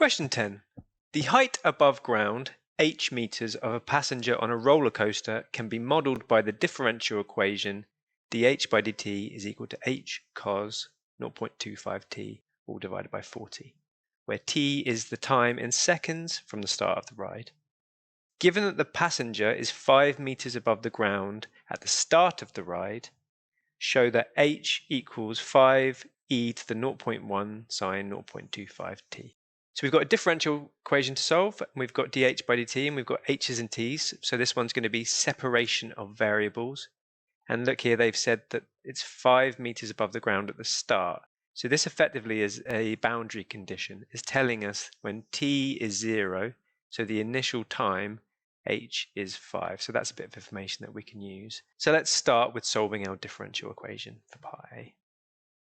Question 10. The height above ground, h meters, of a passenger on a roller coaster can be modeled by the differential equation dh by dt is equal to h cos 0.25t all divided by 40, where t is the time in seconds from the start of the ride. Given that the passenger is 5 meters above the ground at the start of the ride, show that h equals 5 e to the 0.1 sine 0.25t. So we've got a differential equation to solve, and we've got dh by dt, and we've got h's and t's. So this one's going to be separation of variables. And look here, they've said that it's 5 meters above the ground at the start. So this effectively is a boundary condition. It's telling us when t is 0, so the initial time, h is 5. So that's a bit of information that we can use. So let's start with solving our differential equation for pi.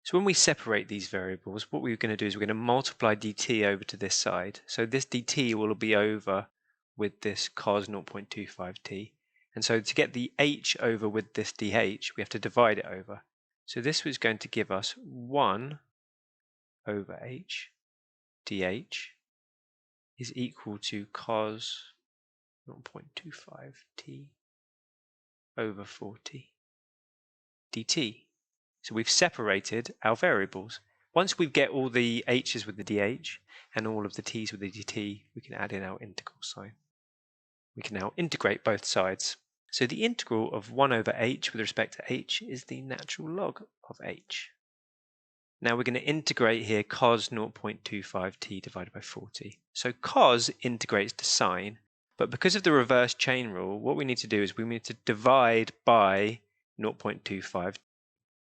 So when we separate these variables, what we're going to do is we're going to multiply dt over to this side. So this dt will be over with this cos 0.25t. And so to get the h over with this dh, we have to divide it over. So this was going to give us 1 over h dh is equal to cos 0.25t over 40 dt. So we've separated our variables. Once we get all the h's with the dh and all of the t's with the dt, we can add in our integral sign. We can now integrate both sides. So the integral of 1 over h with respect to h is the natural log of h. Now we're going to integrate here cos 0.25t divided by 40. So cos integrates to sine, but because of the reverse chain rule, what we need to do is we need to divide by 0.25.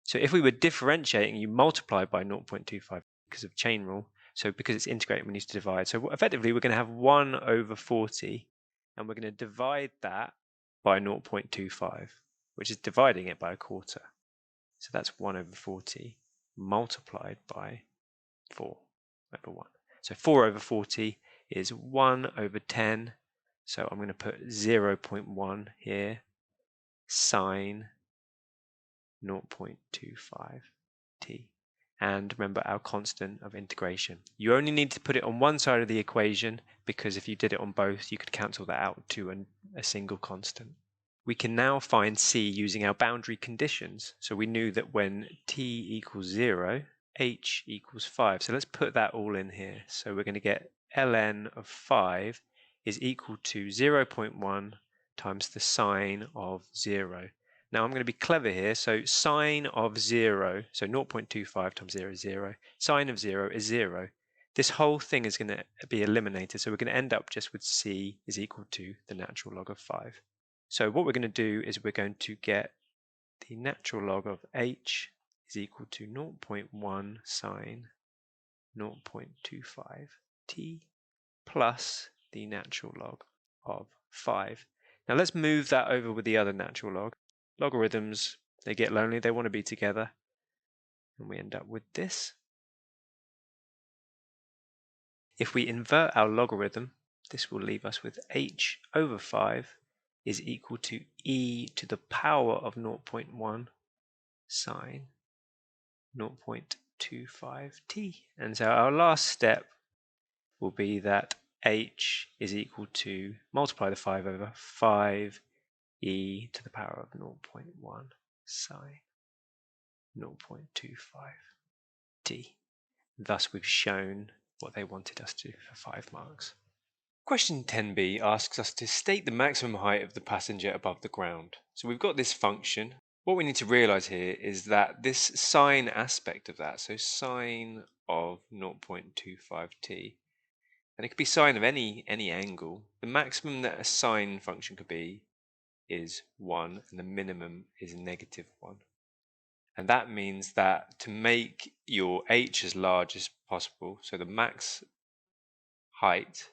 So if we were differentiating, you multiply by 0.25 because of chain rule. So because it's integrating, we need to divide. So effectively, we're going to have 1 over 40, and we're going to divide that by 0.25, which is dividing it by a quarter. So that's 1 over 40 multiplied by 4 over 1. So 4 over 40 is 1 over 10. So I'm going to put 0.1 here, sine 0.25t. And remember our constant of integration. You only need to put it on one side of the equation because if you did it on both, you could cancel that out to a single constant. We can now find c using our boundary conditions. So we knew that when t equals 0, h equals 5. So let's put that all in here. So we're going to get ln of 5 is equal to 0.1 times the sine of 0. Now I'm going to be clever here, so sine of 0, so 0.25 times 0 is 0, sine of 0 is 0. This whole thing is going to be eliminated, so we're going to end up just with c is equal to the natural log of 5. So what we're going to do is we're going to get the natural log of h is equal to 0.1 sine 0.25t plus the natural log of 5. Now let's move that over with the other natural log. Logarithms, they get lonely, they want to be together. And we end up with this. If we invert our logarithm, this will leave us with h over 5 is equal to e to the power of 0.1 sine 0.25t. And so our last step will be that h is equal to multiply the 5 over 5 e to the power of 0.1 sine 0.25t. Thus we've shown what they wanted us to for 5 marks. Question 10b asks us to state the maximum height of the passenger above the ground. So we've got this function. What we need to realize here is that this sine aspect of that, so sine of 0.25t, and it could be sine of any angle. The maximum that a sine function could be is 1 and the minimum is negative 1. And that means that to make your h as large as possible, so the max height,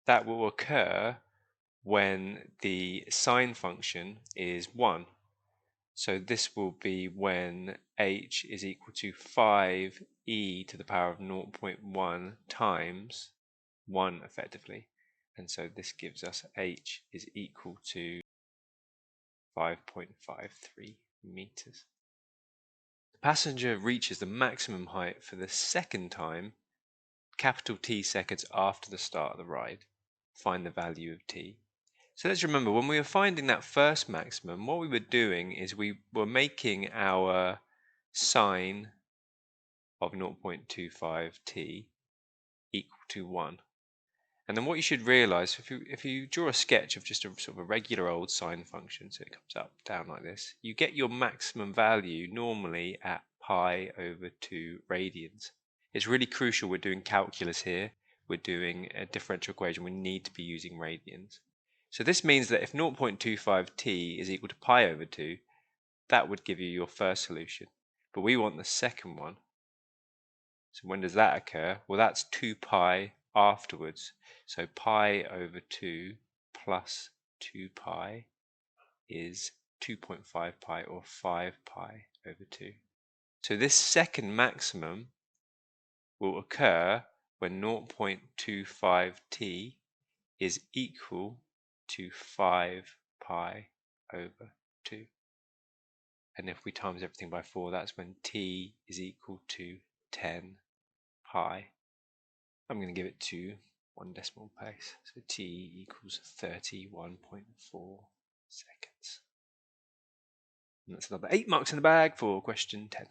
that will occur when the sine function is 1. So this will be when h is equal to 5 e to the power of 0.1 times 1 effectively. And so this gives us h is equal to 5.53 meters. The passenger reaches the maximum height for the second time capital T seconds after the start of the ride. Find the value of t. So let's remember, when we were finding that first maximum, what we were doing is we were making our sine of 0.25t equal to 1. And then what you should realize, if you draw a sketch of just a sort of a regular old sine function, so it comes up, down like this, you get your maximum value normally at pi over 2 radians. It's really crucial we're doing calculus here, we're doing a differential equation, we need to be using radians. So this means that if 0.25t is equal to pi over 2, that would give you your first solution. But we want the second one. So when does that occur? Well, that's 2 pi afterwards. So pi over 2 plus 2 pi is 2.5 pi, or 5 pi over 2. So this second maximum will occur when 0.25t is equal to 5 pi over 2. And if we times everything by 4, that's when t is equal to 10 pi. I'm going to give it to 1 decimal place. So t equals 31.4 seconds. And that's another 8 marks in the bag for question 10.